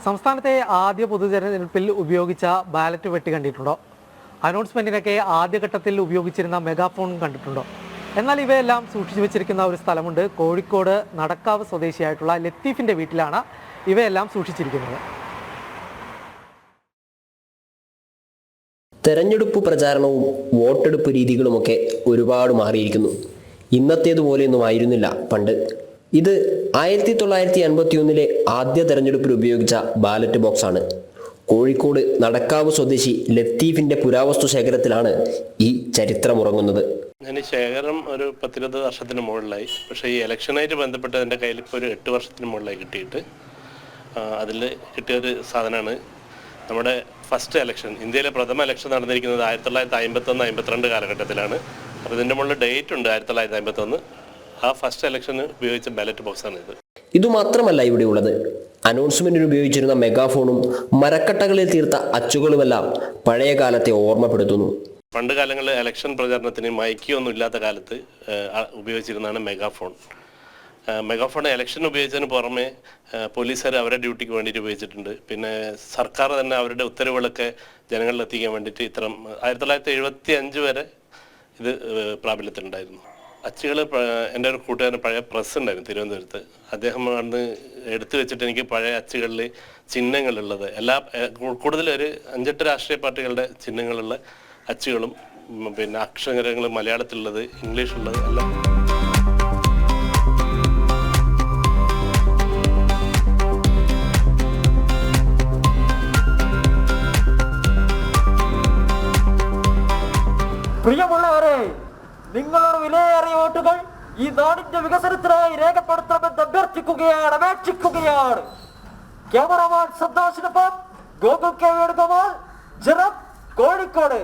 സംസ്ഥാനത്തെ ആദ്യ പൊതുതെരഞ്ഞെടുപ്പിൽ ഉപയോഗിച്ച ബാലറ്റ് പെട്ടി കണ്ടിട്ടുണ്ടോ? അനൗൺസ്മെന്റിനൊക്കെ ആദ്യഘട്ടത്തിൽ ഉപയോഗിച്ചിരുന്ന മെഗാഫോൺ കണ്ടിട്ടുണ്ടോ? എന്നാൽ ഇവയെല്ലാം സൂക്ഷിച്ചു വെച്ചിരിക്കുന്ന ഒരു സ്ഥലമുണ്ട്. കോഴിക്കോട് നടക്കാവ് സ്വദേശിയായിട്ടുള്ള ലത്തീഫിന്റെ വീട്ടിലാണ് ഇവയെല്ലാം സൂക്ഷിച്ചിരിക്കുന്നത്. തെരഞ്ഞെടുപ്പ് പ്രചാരണവും വോട്ടെടുപ്പ് രീതികളുമൊക്കെ ഒരുപാട് മാറിയിരിക്കുന്നു. ഇന്നത്തേതുപോലെയൊന്നും ആയിരുന്നില്ല പണ്ട്. ഇത് 1951 ആദ്യ തെരഞ്ഞെടുപ്പിൽ ഉപയോഗിച്ച ബാലറ്റ് ബോക്സാണ്. കോഴിക്കോട് നടക്കാവ് സ്വദേശി ലത്തീഫിന്റെ പുരാവസ്തു ശേഖരത്തിലാണ് ഈ ചരിത്രമുറങ്ങുന്നത്. ഞാൻ ഈ ശേഖരം ഒരു 10-20 വർഷത്തിന് മുകളിലായി. പക്ഷേ ഈ ഇലക്ഷനായിട്ട് ബന്ധപ്പെട്ട് എൻ്റെ കയ്യിൽ ഇപ്പോൾ ഒരു 8 വർഷത്തിന് മുകളിലായി കിട്ടിയിട്ട് അതിൽ കിട്ടിയൊരു സാധനമാണ് നമ്മുടെ ഫസ്റ്റ് ഇലക്ഷൻ. ഇന്ത്യയിലെ പ്രഥമ ഇലക്ഷൻ നടന്നിരിക്കുന്നത് 1951-52 കാലഘട്ടത്തിലാണ്. അപ്പോൾ ഇതിൻ്റെ മുകളിൽ ഡേറ്റ് ഉണ്ട്, 1951. ആ ഫസ്റ്റ് ഇലക്ഷന് ഉപയോഗിച്ച ബാലറ്റ് ബോക്സാണ് ഇത്. ഇതുമാത്രമല്ല ഇവിടെ ഉള്ളത്. അനൗൺസ്മെന്റിന് ഉപയോഗിച്ചിരുന്ന മെഗാഫോണും മരക്കട്ടകളിൽ തീർത്ത അച്ചുകളുമെല്ലാം പഴയ കാലത്തെ ഓർമ്മപ്പെടുത്തുന്നു. പണ്ട് കാലങ്ങളിൽ ഇലക്ഷൻ പ്രചാരണത്തിന് മൈക്കൊന്നും ഇല്ലാത്ത കാലത്ത് ഉപയോഗിച്ചിരുന്നതാണ് മെഗാഫോൺ. മെഗാഫോൺ ഇലക്ഷൻ ഉപയോഗിച്ചതിന് പുറമെ പോലീസുകാർ അവരുടെ ഡ്യൂട്ടിക്ക് വേണ്ടിയിട്ട് ഉപയോഗിച്ചിട്ടുണ്ട്. പിന്നെ സർക്കാർ തന്നെ അവരുടെ ഉത്തരവുകളൊക്കെ ജനങ്ങളിൽ എത്തിക്കാൻ വേണ്ടിയിട്ട് ഇത്തരം 1975 വരെ ഇത് പ്രാബല്യത്തിലുണ്ടായിരുന്നു. അച്ചുകൾ എൻ്റെ ഒരു കൂട്ടുകാരൻ പഴയ പ്രസ് ഉണ്ടായിരുന്നു തിരുവനന്തപുരത്ത്. അദ്ദേഹം അന്ന് എടുത്തു വെച്ചിട്ട് എനിക്ക് പഴയ അച്ചുകളിൽ ചിഹ്നങ്ങളുള്ളത് കൂടുതൽ ഒരു 5-8 രാഷ്ട്രീയ പാർട്ടികളുടെ ചിഹ്നങ്ങളുള്ള അച്ചുകളും പിന്നെ അക്ഷരങ്ങൾ മലയാളത്തിലുള്ളത് ഇംഗ്ലീഷുള്ളത് എല്ലാം. പ്രിയമുള്ളവരെ, നിങ്ങളുടെ വിലയേറിയ വോട്ടുകൾ ഈ നാടിന്റെ വികസനത്തിനായി രേഖപ്പെടുത്തണമെന്ന് അപേക്ഷിക്കുകയാണ്. ക്യാമറമാൻ സന്തോഷിനൊപ്പം ഗോകുൽ കെ വേണുഗോപാൽ, ജനം, കോഴിക്കോട്.